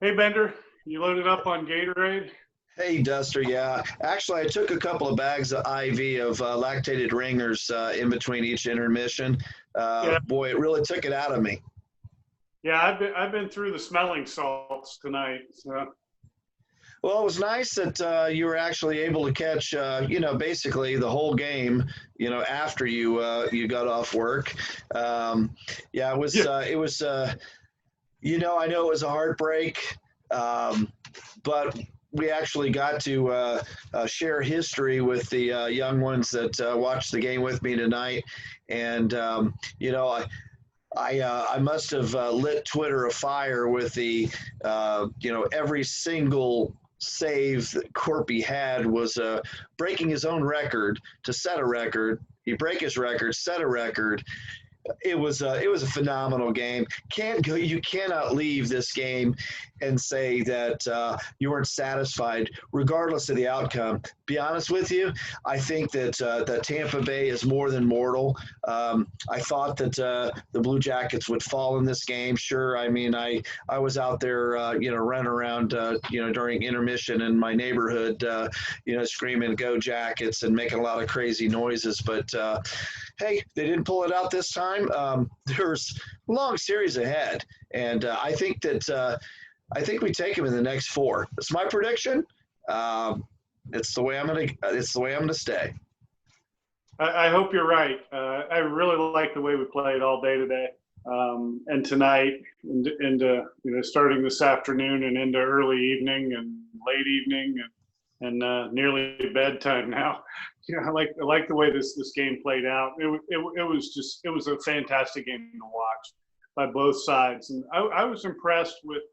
Hey, Bender, you loaded up on Gatorade? Hey, Duster. Yeah, actually, I took a couple of bags of IV of lactated ringers in between each intermission. Yeah, Boy, it really took it out of me. yeah. I've been through the smelling salts tonight. So Well, it was nice that you were actually able to catch, basically the whole game, after you got off work. Yeah, it was yeah, I know it was a heartbreak, but we actually got to share history with the young ones that watched the game with me tonight. And, I must have lit Twitter afire with every single save that Corpy had was breaking his own record to set a record. He break his record, set a record. It was a phenomenal game. You cannot leave this game and say that you weren't satisfied, regardless of the outcome. Be honest with you, I think that Tampa Bay is more than mortal. I thought that the Blue Jackets would fall in this game. Sure, I mean I was out there running around during intermission in my neighborhood, screaming "Go Jackets" and making a lot of crazy noises, but. Hey, they didn't pull it out this time. There's a long series ahead, and I think we take them in the next four. It's my prediction. It's the way I'm gonna. It's the way I'm gonna stay. I hope you're right. I really like the way we played all day today, and tonight, into starting this afternoon and into early evening and late evening and nearly bedtime now. I like the way this game played out. It was a fantastic game to watch by both sides, and I was impressed with.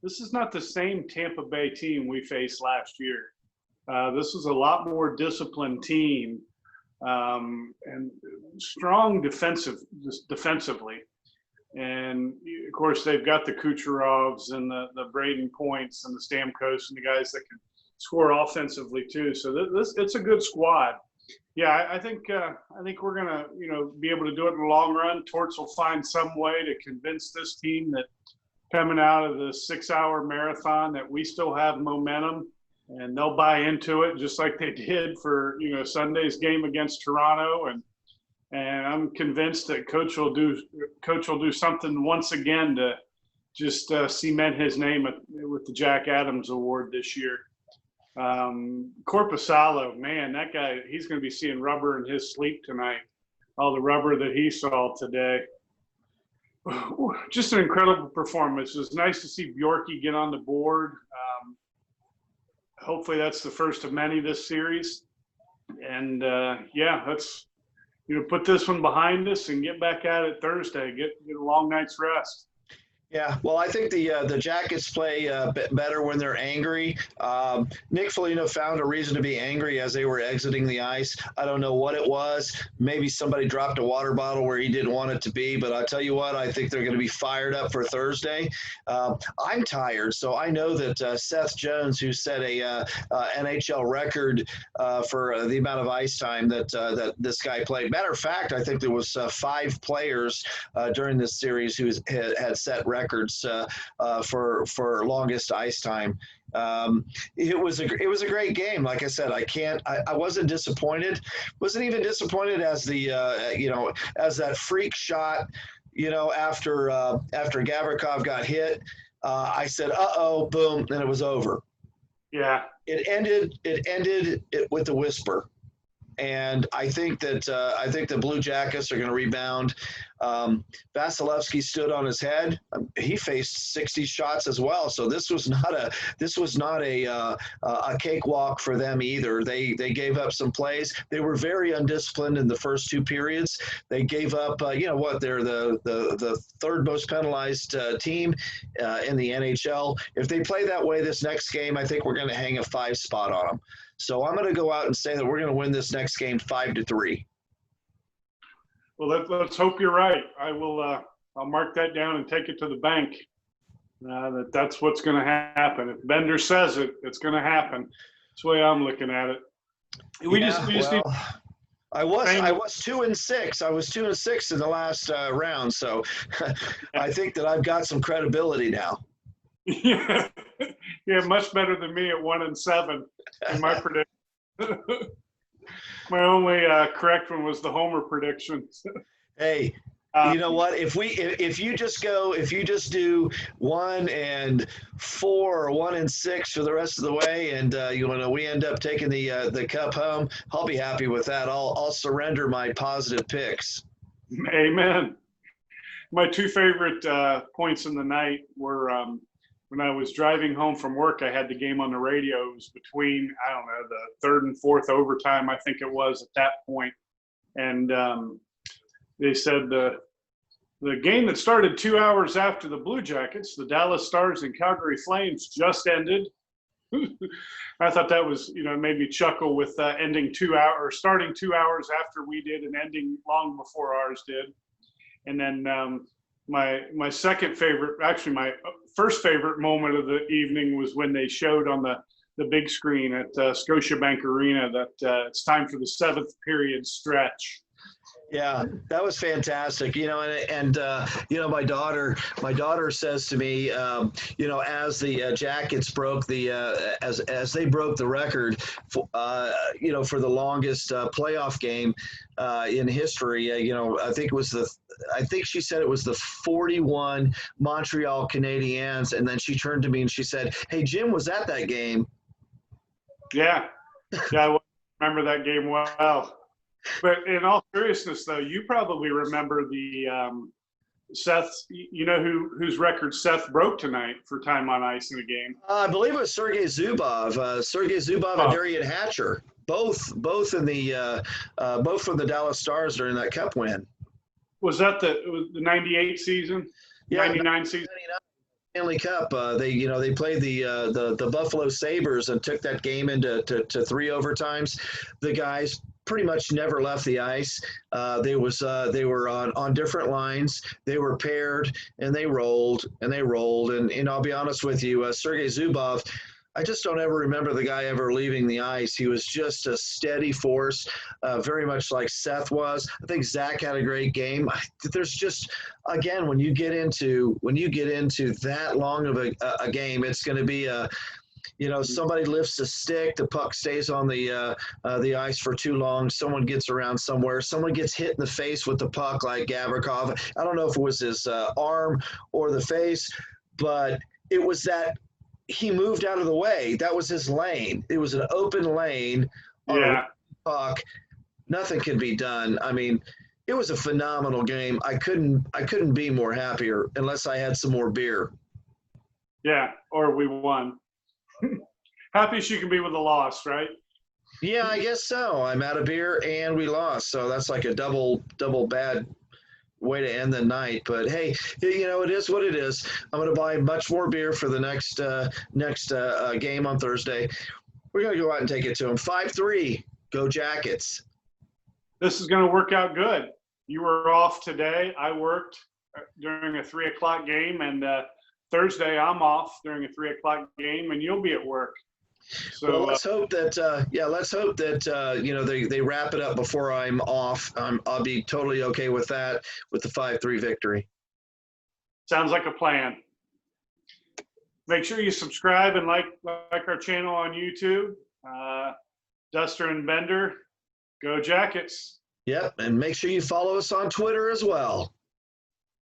This is not the same Tampa Bay team we faced last year. This is a lot more disciplined team, and strong defensively. And of course, they've got the Kucherovs and the Braden Points and the Stamkos and the guys that can score offensively too. So this it's a good squad. Yeah, I think we're gonna be able to do it in the long run. Torts will find some way to convince this team that coming out of the 6-hour marathon that we still have momentum, and they'll buy into it just like they did for Sunday's game against Toronto. And I'm convinced that coach will do something once again to just cement his name with the Jack Adams Award this year. Corpusalo, man, that guy, he's going to be seeing rubber in his sleep tonight. All the rubber that he saw today. Just an incredible performance. It was nice to see Bjorky get on the board. Hopefully that's the first of many this series. And let's put this one behind us and get back at it Thursday. Get a long night's rest. Yeah, well, I think the Jackets play better when they're angry. Nick Foligno found a reason to be angry as they were exiting the ice. I don't know what it was. Maybe somebody dropped a water bottle where he didn't want it to be. But I'll tell you what, I think they're going to be fired up for Thursday. I'm tired, so I know that Seth Jones, who set a NHL record for the amount of ice time that this guy played. Matter of fact, I think there was 5 players during this series who had set records for longest ice time. It was a great game. Like I said, I wasn't disappointed. Wasn't even disappointed as the as that freak shot. After Gavrikov got hit, I said, "Uh-oh, boom," and it was over. Yeah, it ended with a whisper. And I think that the Blue Jackets are going to rebound. Vasilevsky stood on his head. He faced 60 shots as well, so this was not a cakewalk for them either. They gave up some plays. They were very undisciplined in the first 2 periods. They gave up. They're the third most penalized team in the NHL. If they play that way this next game, I think we're going to hang a 5 spot on them. So I'm going to go out and say that we're going to win this next game 5-3. Well, let's hope you're right. I will. I'll mark that down and take it to the bank. That's what's going to happen. If Bender says it, it's going to happen. That's the way I'm looking at it. We just need. I was 2-6. I was 2-6 in the last round, so I think that I've got some credibility now. Yeah, yeah, much better than me at 1-7 in my prediction. My only correct one was the homer prediction. Hey, you know what? If you just do 1-4 or 1-6 for the rest of the way, and we end up taking the cup home, I'll be happy with that. I'll surrender my positive picks. Amen. My two favorite points in the night were when I was driving home from work. I had the game on the radio. It was between, I don't know, the third and fourth overtime, I think it was at that point. And they said the game that started 2 hours after the Blue Jackets, the Dallas Stars and Calgary Flames, just ended. I thought that was, made me chuckle with ending 2 hours, starting 2 hours after we did and ending long before ours did. And then my second favorite, actually my first favorite moment of the evening was when they showed on the big screen at Scotiabank Arena that it's time for the seventh period stretch. Yeah, that was fantastic. My daughter says to me, as the Jackets broke as they broke the record, for the longest playoff game in history. I think she said it was the 41 Montreal Canadiens, and then she turned to me and she said, "Hey, Jim was at that game." Yeah, I remember that game well. But in all seriousness, though, you probably remember the Seth. You know whose record Seth broke tonight for time on ice in a game? I believe it was Sergei Zubov. And Darian Hatcher, both in the both from the Dallas Stars during that Cup win. Was that the 98 season? Yeah, 99 season. Stanley Cup. They played the Buffalo Sabres and took that game into three overtimes. The guys pretty much never left the ice. They were on different lines. They were paired and they rolled. And I'll be honest with you, Sergei Zubov, I just don't ever remember the guy ever leaving the ice. He was just a steady force, very much like Seth was. I think Zach had a great game. There's just, again, when you get into that long of a game, it's going to be somebody lifts a stick, the puck stays on the ice for too long, someone gets around somewhere, someone gets hit in the face with the puck like Gavrikov. I don't know if it was his arm or the face, but it was that he moved out of the way. That was his lane. It was an open lane on a puck. Nothing can be done. I mean, it was a phenomenal game. I couldn't be more happier unless I had some more beer. Yeah, or we won. Happy she can be with a loss, right? Yeah, I guess so. I'm out of beer and we lost, so that's like a double bad way to end the night. But hey, it is what it is. I'm going to buy much more beer for the next game on Thursday. We're going to go out and take it to them. 5-3, go Jackets. This is going to work out good. You were off today. I worked during a 3 o'clock game, and Thursday I'm off during a 3 o'clock game, and you'll be at work. So well, let's hope that they wrap it up before I'm off. I'll be totally okay with that, with the 5-3 victory. Sounds like a plan. Make sure you subscribe and like our channel on YouTube. Duster and Bender, go Jackets. Yep, and make sure you follow us on Twitter as well.